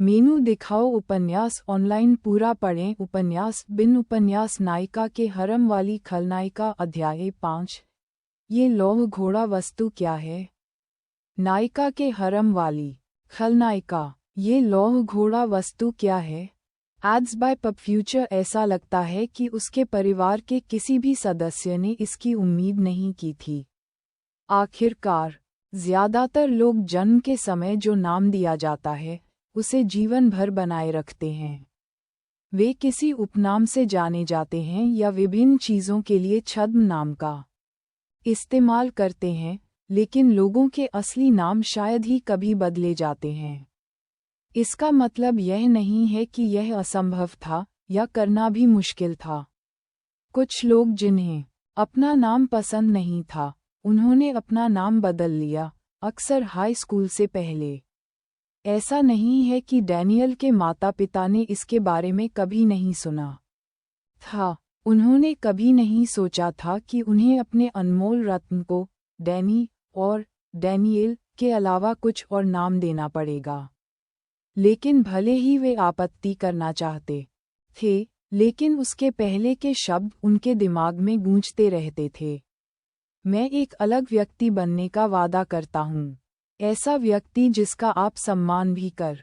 मेनू दिखाओ उपन्यास ऑनलाइन पूरा पढ़ें उपन्यास बिन उपन्यास नायिका के हरम वाली खलनायिका अध्याय 5। ये लौह घोड़ा वस्तु क्या है? नायिका के हरम वाली खलनायिका। ये लौह घोड़ा वस्तु क्या है? Ads by PubFuture. ऐसा लगता है कि उसके परिवार के किसी भी सदस्य ने इसकी उम्मीद नहीं की थी। आखिरकार ज्यादातर लोग जन्म के समय जो नाम दिया जाता है उसे जीवन भर बनाए रखते हैं। वे किसी उपनाम से जाने जाते हैं या विभिन्न चीज़ों के लिए छद्म नाम का इस्तेमाल करते हैं, लेकिन लोगों के असली नाम शायद ही कभी बदले जाते हैं। इसका मतलब यह नहीं है कि यह असंभव था या करना भी मुश्किल था। कुछ लोग जिन्हें अपना नाम पसंद नहीं था, उन्होंने अपना नाम बदल लिया, अक्सर हाई स्कूल से पहले। ऐसा नहीं है कि डैनियल के माता पिता ने इसके बारे में कभी नहीं सुना था। उन्होंने कभी नहीं सोचा था कि उन्हें अपने अनमोल रत्न को डैनी और डैनियल के अलावा कुछ और नाम देना पड़ेगा। लेकिन भले ही वे आपत्ति करना चाहते थे, लेकिन उसके पहले के शब्द उनके दिमाग में गूंजते रहते थे। मैं एक अलग व्यक्ति बनने का वादा करता हूँ, ऐसा व्यक्ति जिसका आप सम्मान भी कर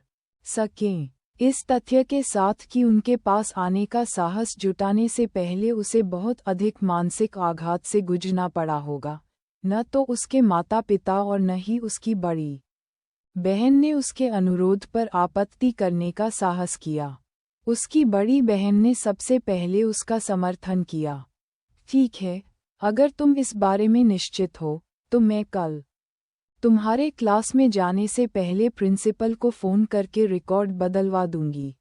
सकें। इस तथ्य के साथ कि उनके पास आने का साहस जुटाने से पहले उसे बहुत अधिक मानसिक आघात से गुजरना पड़ा होगा। न तो उसके माता पिता और न ही उसकी बड़ी बहन ने उसके अनुरोध पर आपत्ति करने का साहस किया। उसकी बड़ी बहन ने सबसे पहले उसका समर्थन किया। ठीक है, अगर तुम इस बारे में निश्चित हो तो मैं कल तुम्हारे क्लास में जाने से पहले प्रिंसिपल को फ़ोन करके रिकॉर्ड बदलवा दूंगी।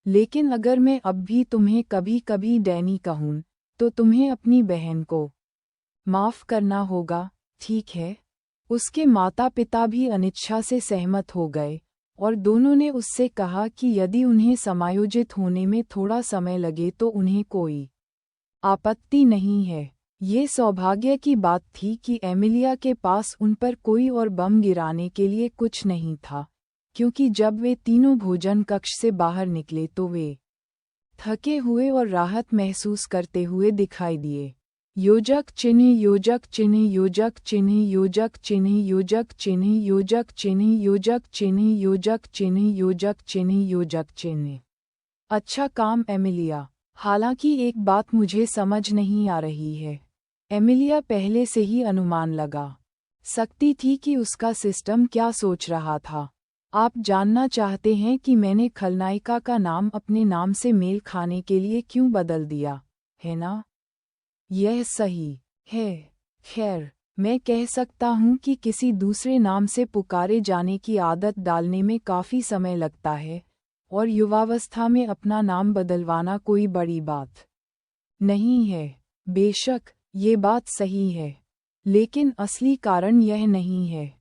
लेकिन अगर मैं अब भी तुम्हें कभी कभी डैनी कहूँ तो तुम्हें अपनी बहन को माफ़ करना होगा, ठीक है? उसके माता पिता भी अनिच्छा से सहमत हो गए और दोनों ने उससे कहा कि यदि उन्हें समायोजित होने में थोड़ा समय लगे तो उन्हें कोई आपत्ति नहीं है। ये सौभाग्य की बात थी कि एमिलिया के पास उन पर कोई और बम गिराने के लिए कुछ नहीं था, क्योंकि जब वे तीनों भोजन कक्ष से बाहर निकले तो वे थके हुए और राहत महसूस करते हुए दिखाई दिए। योजक चिन्ह योजक चिन्ह योजक चिन्ह योजक चिन्ह योजक चिन्ह योजक चिन्ह योजक चिन्ह योजक चिन्ह योजक चिन्ह योजक चिन्ह। अच्छा काम एमिलिया। हालांकि एक बात मुझे समझ नहीं आ रही है। एमिलिया पहले से ही अनुमान लगा सकती थी कि उसका सिस्टम क्या सोच रहा था। आप जानना चाहते हैं कि मैंने खलनायिका का नाम अपने नाम से मेल खाने के लिए क्यों बदल दिया, है ना? यह सही है। खैर, मैं कह सकता हूँ कि किसी दूसरे नाम से पुकारे जाने की आदत डालने में काफ़ी समय लगता है, और युवावस्था में अपना नाम बदलवाना कोई बड़ी बात नहीं है। बेशक ये बात सही है, लेकिन असली कारण यह नहीं है।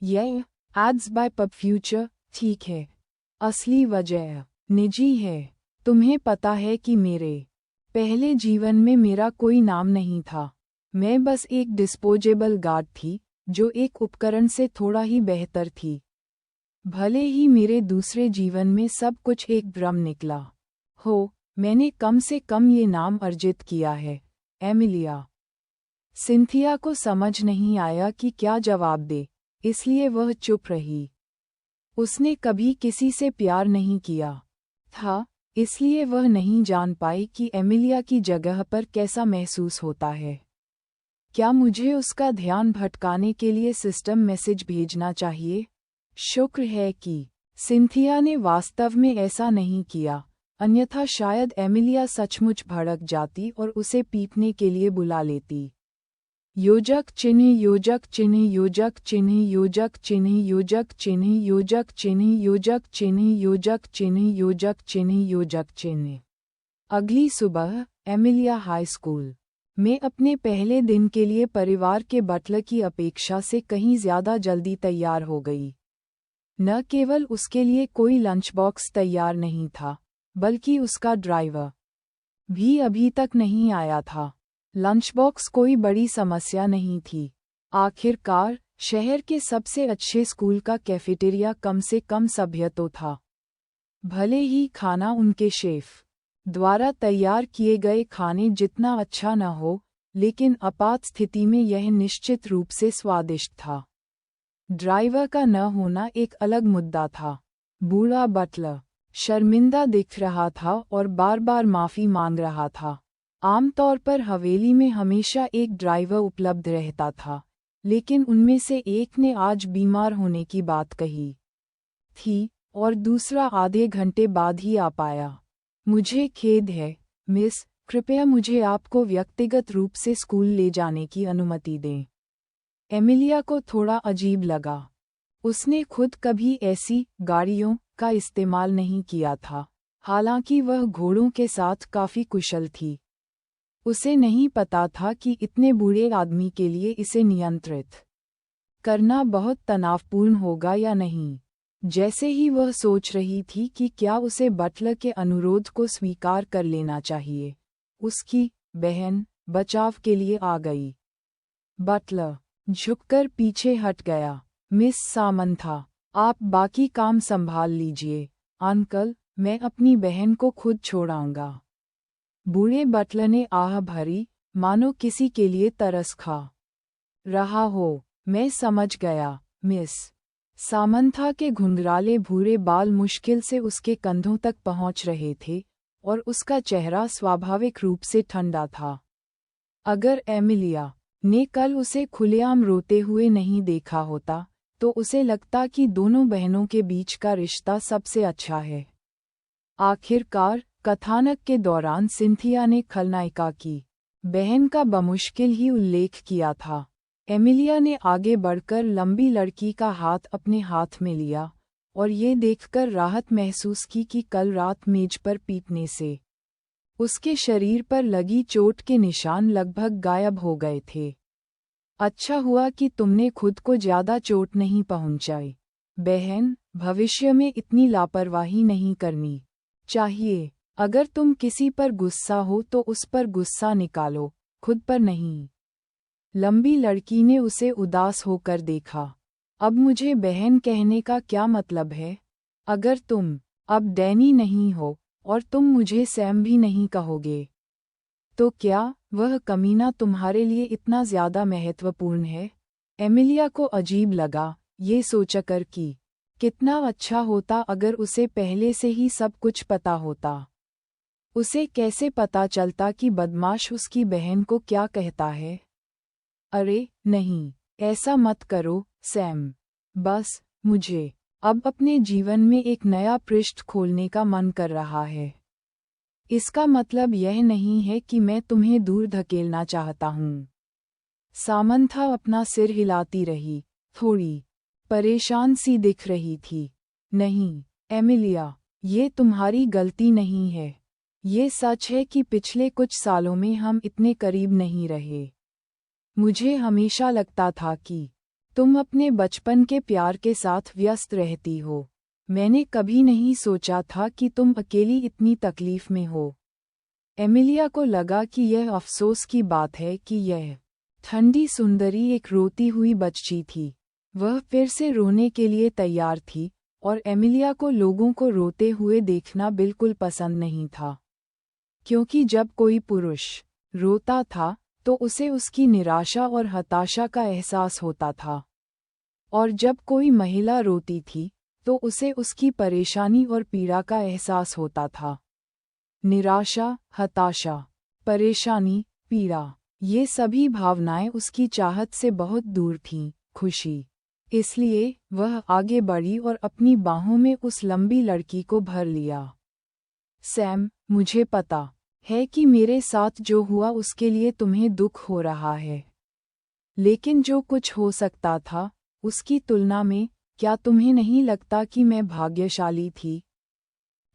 यह एड्स बाय पब फ्यूचर, ठीक है। असली वजह निजी है। तुम्हें पता है कि मेरे पहले जीवन में मेरा कोई नाम नहीं था। मैं बस एक डिस्पोजेबल गार्ड थी जो एक उपकरण से थोड़ा ही बेहतर थी। भले ही मेरे दूसरे जीवन में सब कुछ एक भ्रम निकला हो, मैंने कम से कम ये नाम अर्जित किया है, एमिलिया। सिंथिया को समझ नहीं आया कि क्या जवाब दे, इसलिए वह चुप रही। उसने कभी किसी से प्यार नहीं किया था, इसलिए वह नहीं जान पाई कि एमिलिया की जगह पर कैसा महसूस होता है। क्या मुझे उसका ध्यान भटकाने के लिए सिस्टम मैसेज भेजना चाहिए? शुक्र है कि सिंथिया ने वास्तव में ऐसा नहीं किया, अन्यथा शायद एमिलिया सचमुच भड़क जाती और उसे पीटने के लिए बुला लेती। योजक चिन्ह योजक चिन्ह योजक चिन्ह योजक चिन्ह योजक चिन्ह योजक चिन्ह योजक चिन्ह योजक चिन्ह योजक चिन्ह योजक चिन्ह। अगली सुबह एमिलिया हाई स्कूल में अपने पहले दिन के लिए परिवार के बटलर की अपेक्षा से कहीं ज़्यादा जल्दी तैयार हो गई। न केवल उसके लिए कोई लंच बॉक्स तैयार नहीं था, बल्कि उसका ड्राइवर भी अभी तक नहीं आया था। लंच बॉक्स कोई बड़ी समस्या नहीं थी। आखिरकार शहर के सबसे अच्छे स्कूल का कैफेटेरिया कम से कम सभ्य तो था। भले ही खाना उनके शेफ द्वारा तैयार किए गए खाने जितना अच्छा न हो, लेकिन आपात स्थिति में यह निश्चित रूप से स्वादिष्ट था। ड्राइवर का न होना एक अलग मुद्दा था। बूढ़ा बटलर शर्मिंदा दिख रहा था और बार बार माफी मांग रहा था। आमतौर पर हवेली में हमेशा एक ड्राइवर उपलब्ध रहता था, लेकिन उनमें से एक ने आज बीमार होने की बात कही थी और दूसरा आधे घंटे बाद ही आ पाया। मुझे खेद है, मिस, कृपया मुझे आपको व्यक्तिगत रूप से स्कूल ले जाने की अनुमति दें। एमिलिया को थोड़ा अजीब लगा। उसने खुद कभी ऐसी गाड़ियों का इस्तेमाल नहीं किया था, हालांकि वह घोड़ों के साथ काफी कुशल थी। उसे नहीं पता था कि इतने बूढ़े आदमी के लिए इसे नियंत्रित करना बहुत तनावपूर्ण होगा या नहीं। जैसे ही वह सोच रही थी कि क्या उसे बटलर के अनुरोध को स्वीकार कर लेना चाहिए, उसकी बहन बचाव के लिए आ गई। बटलर झुककर पीछे हट गया। मिस सामंथा, आप बाकी काम संभाल लीजिए। अंकल, मैं अपनी बहन को खुद छोड़ाऊंगा। बूढ़े बटलर ने आह भरी, मानो किसी के लिए तरस खा रहा हो। मैं समझ गया, मिस। सामंथा के घुंघराले भूरे बाल मुश्किल से उसके कंधों तक पहुंच रहे थे और उसका चेहरा स्वाभाविक रूप से ठंडा था। अगर एमिलिया ने कल उसे खुलेआम रोते हुए नहीं देखा होता, तो उसे लगता कि दोनों बहनों के बीच का रिश्ता सबसे अच्छा है। आखिरकार कथानक के दौरान सिंथिया ने खलनायिका की बहन का बमुश्किल ही उल्लेख किया था। एमिलिया ने आगे बढ़कर लंबी लड़की का हाथ अपने हाथ में लिया और ये देखकर राहत महसूस की कि कल रात मेज पर पीटने से उसके शरीर पर लगी चोट के निशान लगभग गायब हो गए थे। अच्छा हुआ कि तुमने खुद को ज्यादा चोट नहीं पहुंचाई। बहन, भविष्य में इतनी लापरवाही नहीं करनी चाहिए। अगर तुम किसी पर गुस्सा हो तो उस पर गुस्सा निकालो, खुद पर नहीं। लंबी लड़की ने उसे उदास होकर देखा। अब मुझे बहन कहने का क्या मतलब है? अगर तुम अब डैनी नहीं हो और तुम मुझे सैम भी नहीं कहोगे, तो क्या वह कमीना तुम्हारे लिए इतना ज्यादा महत्वपूर्ण है? एमिलिया को अजीब लगा ये सोचकर कि कितना अच्छा होता अगर उसे पहले से ही सब कुछ पता होता। उसे कैसे पता चलता कि बदमाश उसकी बहन को क्या कहता है? अरे नहीं, ऐसा मत करो सैम। बस मुझे अब अपने जीवन में एक नया पृष्ठ खोलने का मन कर रहा है। इसका मतलब यह नहीं है कि मैं तुम्हें दूर धकेलना चाहता हूँ। सामंथा अपना सिर हिलाती रही, थोड़ी परेशान सी दिख रही थी। नहीं, एमिलिया, ये तुम्हारी गलती नहीं है। ये सच है कि पिछले कुछ सालों में हम इतने करीब नहीं रहे। मुझे हमेशा लगता था कि तुम अपने बचपन के प्यार के साथ व्यस्त रहती हो। मैंने कभी नहीं सोचा था कि तुम अकेली इतनी तकलीफ में हो। एमिलिया को लगा कि यह अफसोस की बात है कि यह ठंडी सुंदरी एक रोती हुई बच्ची थी। वह फिर से रोने के लिए तैयार थी और एमिलिया को लोगों को रोते हुए देखना बिल्कुल पसंद नहीं था, क्योंकि जब कोई पुरुष रोता था तो उसे उसकी निराशा और हताशा का एहसास होता था, और जब कोई महिला रोती थी तो उसे उसकी परेशानी और पीड़ा का एहसास होता था। निराशा, हताशा, परेशानी, पीड़ा, ये सभी भावनाएं उसकी चाहत से बहुत दूर थीं। खुशी। इसलिए वह आगे बढ़ी और अपनी बाहों में उस लंबी लड़की को भर लिया। सैम, मुझे पता है कि मेरे साथ जो हुआ उसके लिए तुम्हें दुख हो रहा है, लेकिन जो कुछ हो सकता था उसकी तुलना में क्या तुम्हें नहीं लगता कि मैं भाग्यशाली थी?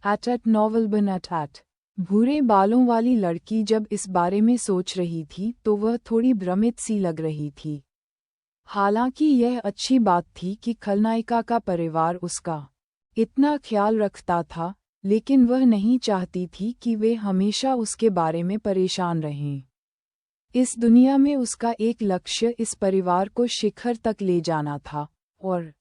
एट नॉवल बन एट भूरे बालों वाली लड़की जब इस बारे में सोच रही थी तो वह थोड़ी भ्रमित सी लग रही थी। हालांकि यह अच्छी बात थी कि खलनायिका का परिवार उसका इतना ख्याल रखता था, लेकिन वह नहीं चाहती थी कि वे हमेशा उसके बारे में परेशान रहें। इस दुनिया में उसका एक लक्ष्य इस परिवार को शिखर तक ले जाना था, और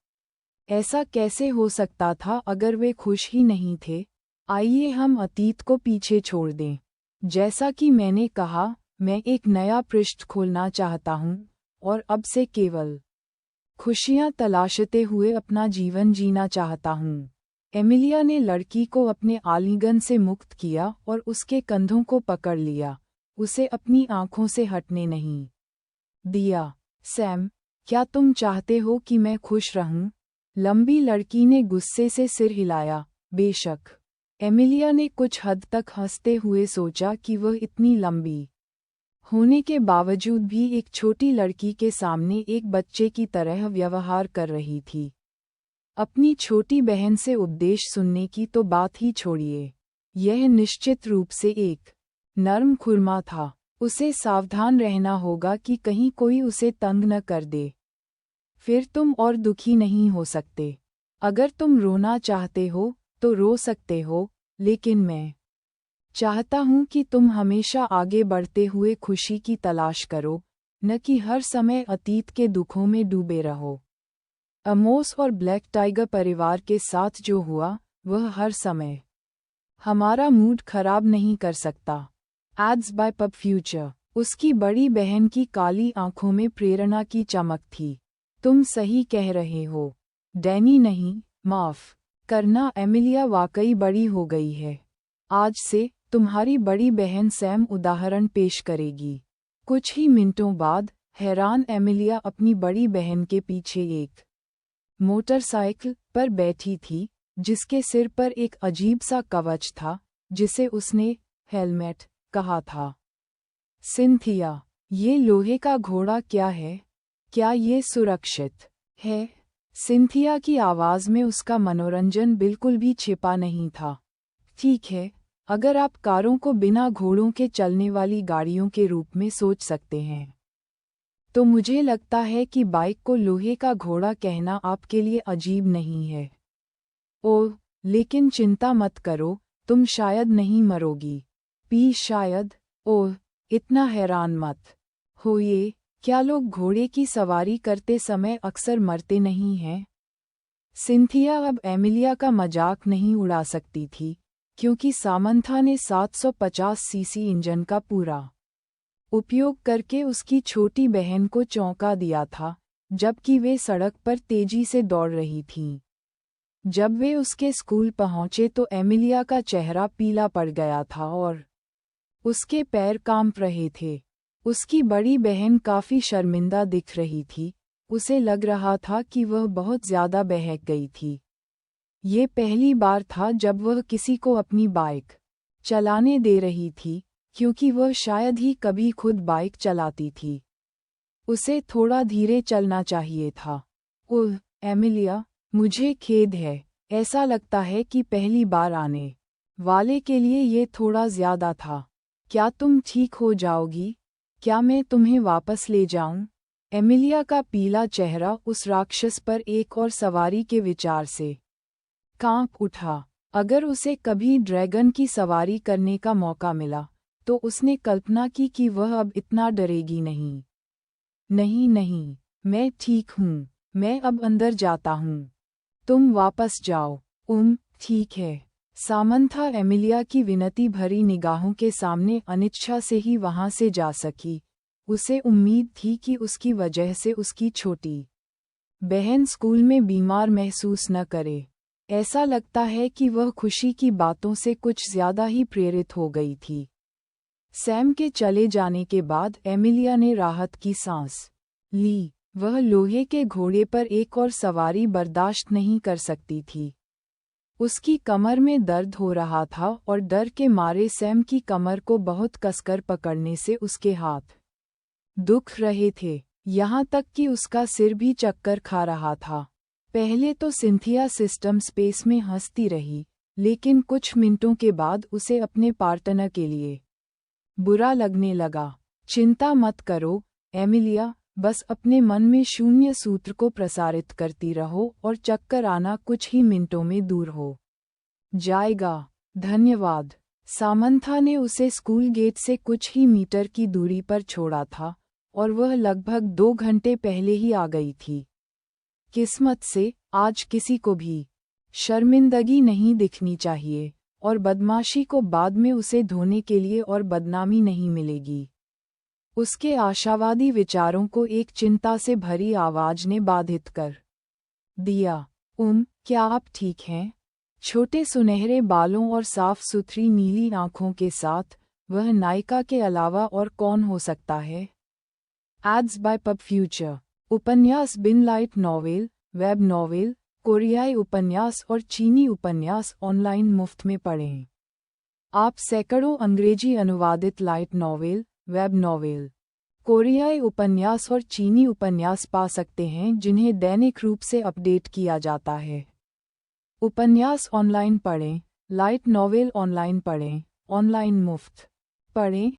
ऐसा कैसे हो सकता था अगर वे खुश ही नहीं थे? आइए हम अतीत को पीछे छोड़ दें। जैसा कि मैंने कहा, मैं एक नया पृष्ठ खोलना चाहता हूँ और अब से केवल खुशियाँ तलाशते हुए अपना जीवन जीना चाहता हूँ। एमिलिया ने लड़की को अपने आलिंगन से मुक्त किया और उसके कंधों को पकड़ लिया, उसे अपनी आंखों से हटने नहीं दिया। सैम, क्या तुम चाहते हो कि मैं खुश रहूं? लंबी लड़की ने गुस्से से सिर हिलाया। बेशक। एमिलिया ने कुछ हद तक हंसते हुए सोचा कि वह इतनी लंबी होने के बावजूद भी एक छोटी लड़की के सामने एक बच्चे की तरह व्यवहार कर रही थी। अपनी छोटी बहन से उपदेश सुनने की तो बात ही छोड़िए। यह निश्चित रूप से एक नर्म खुरमा था। उसे सावधान रहना होगा कि कहीं कोई उसे तंग न कर दे। फिर तुम और दुखी नहीं हो सकते। अगर तुम रोना चाहते हो तो रो सकते हो, लेकिन मैं चाहता हूँ कि तुम हमेशा आगे बढ़ते हुए खुशी की तलाश करो, न कि हर समय अतीत के दुखों में डूबे रहो। अमोस और ब्लैक टाइगर परिवार के साथ जो हुआ, वह हर समय हमारा मूड खराब नहीं कर सकता। Ads by PubFuture. उसकी बड़ी बहन की काली आंखों में प्रेरणा की चमक थी। तुम सही कह रहे हो, डैनी। नहीं, माफ करना एमिलिया, वाकई बड़ी हो गई है। आज से तुम्हारी बड़ी बहन सैम उदाहरण पेश करेगी। कुछ ही मिनटों बाद हैरान एमिलिया अपनी बड़ी बहन के पीछे एक मोटरसाइकिल पर बैठी थी, जिसके सिर पर एक अजीब सा कवच था, जिसे उसने हेलमेट कहा था। सिंथिया, ये लोहे का घोड़ा क्या है? क्या ये सुरक्षित है? सिंथिया की आवाज़ में उसका मनोरंजन बिल्कुल भी छिपा नहीं था। ठीक है, अगर आप कारों को बिना घोड़ों के चलने वाली गाड़ियों के रूप में सोच सकते हैं, तो मुझे लगता है कि बाइक को लोहे का घोड़ा कहना आपके लिए अजीब नहीं है। ओह, लेकिन चिंता मत करो, तुम शायद नहीं मरोगी। शायद? ओह, इतना हैरान मत होइए। क्या लोग घोड़े की सवारी करते समय अक्सर मरते नहीं हैं? सिंथिया अब एमिलिया का मजाक नहीं उड़ा सकती थी, क्योंकि सामंथा ने 750 सीसी इंजन का पूरा उपयोग करके उसकी छोटी बहन को चौंका दिया था, जबकि वे सड़क पर तेजी से दौड़ रही थीं। जब वे उसके स्कूल पहुंचे तो एमिलिया का चेहरा पीला पड़ गया था और उसके पैर कांप रहे थे। उसकी बड़ी बहन काफी शर्मिंदा दिख रही थी, उसे लग रहा था कि वह बहुत ज्यादा बहक गई थी। ये पहली बार था जब वह किसी को अपनी बाइक चलाने दे रही थी, क्योंकि वह शायद ही कभी खुद बाइक चलाती थी। उसे थोड़ा धीरे चलना चाहिए था। ओह, एमिलिया, मुझे खेद है। ऐसा लगता है कि पहली बार आने वाले के लिए ये थोड़ा ज्यादा था। क्या तुम ठीक हो जाओगी? क्या मैं तुम्हें वापस ले जाऊं? एमिलिया का पीला चेहरा उस राक्षस पर एक और सवारी के विचार से कांप उठा। अगर उसे कभी ड्रैगन की सवारी करने का मौका मिला, तो उसने कल्पना की कि वह अब इतना डरेगी नहीं। नहीं नहीं, मैं ठीक हूँ, मैं अब अंदर जाता हूँ। तुम वापस जाओ। ठीक है। सामंथा एमिलिया की विनती भरी निगाहों के सामने अनिच्छा से ही वहां से जा सकी। उसे उम्मीद थी कि उसकी वजह से उसकी छोटी बहन स्कूल में बीमार महसूस न करे। ऐसा लगता है कि वह खुशी की बातों से कुछ ज्यादा ही प्रेरित हो गई थी। सैम के चले जाने के बाद एमिलिया ने राहत की सांस ली। वह लोहे के घोड़े पर एक और सवारी बर्दाश्त नहीं कर सकती थी। उसकी कमर में दर्द हो रहा था और डर के मारे सैम की कमर को बहुत कसकर पकड़ने से उसके हाथ दुख रहे थे, यहाँ तक कि उसका सिर भी चक्कर खा रहा था। पहले तो सिंथिया सिस्टम स्पेस में हंसती रही, लेकिन कुछ मिनटों के बाद उसे अपने पार्टनर के लिए बुरा लगने लगा। चिंता मत करो एमिलिया, बस अपने मन में शून्य सूत्र को प्रसारित करती रहो और चक्कर आना कुछ ही मिनटों में दूर हो जाएगा। धन्यवाद। सामंथा ने उसे स्कूल गेट से कुछ ही मीटर की दूरी पर छोड़ा था और वह लगभग 2 घंटे पहले ही आ गई थी। किस्मत से आज किसी को भी शर्मिंदगी नहीं दिखनी चाहिए, और बदमाशी को बाद में उसे धोने के लिए और बदनामी नहीं मिलेगी। उसके आशावादी विचारों को एक चिंता से भरी आवाज ने बाधित कर दिया। क्या आप ठीक हैं? छोटे सुनहरे बालों और साफ सुथरी नीली आंखों के साथ वह नायिका के अलावा और कौन हो सकता है? Ads by PubFuture. उपन्यास बिन लाइट नॉवेल, वेब नॉवेल, कोरियाई उपन्यास और चीनी उपन्यास ऑनलाइन मुफ्त में पढ़ें। आप सैकड़ों अंग्रेजी अनुवादित लाइट नॉवेल, वेब नॉवेल, कोरियाई उपन्यास और चीनी उपन्यास पा सकते हैं जिन्हें दैनिक रूप से अपडेट किया जाता है। उपन्यास ऑनलाइन पढ़ें, लाइट नॉवेल ऑनलाइन पढ़ें, ऑनलाइन मुफ्त पढ़ें।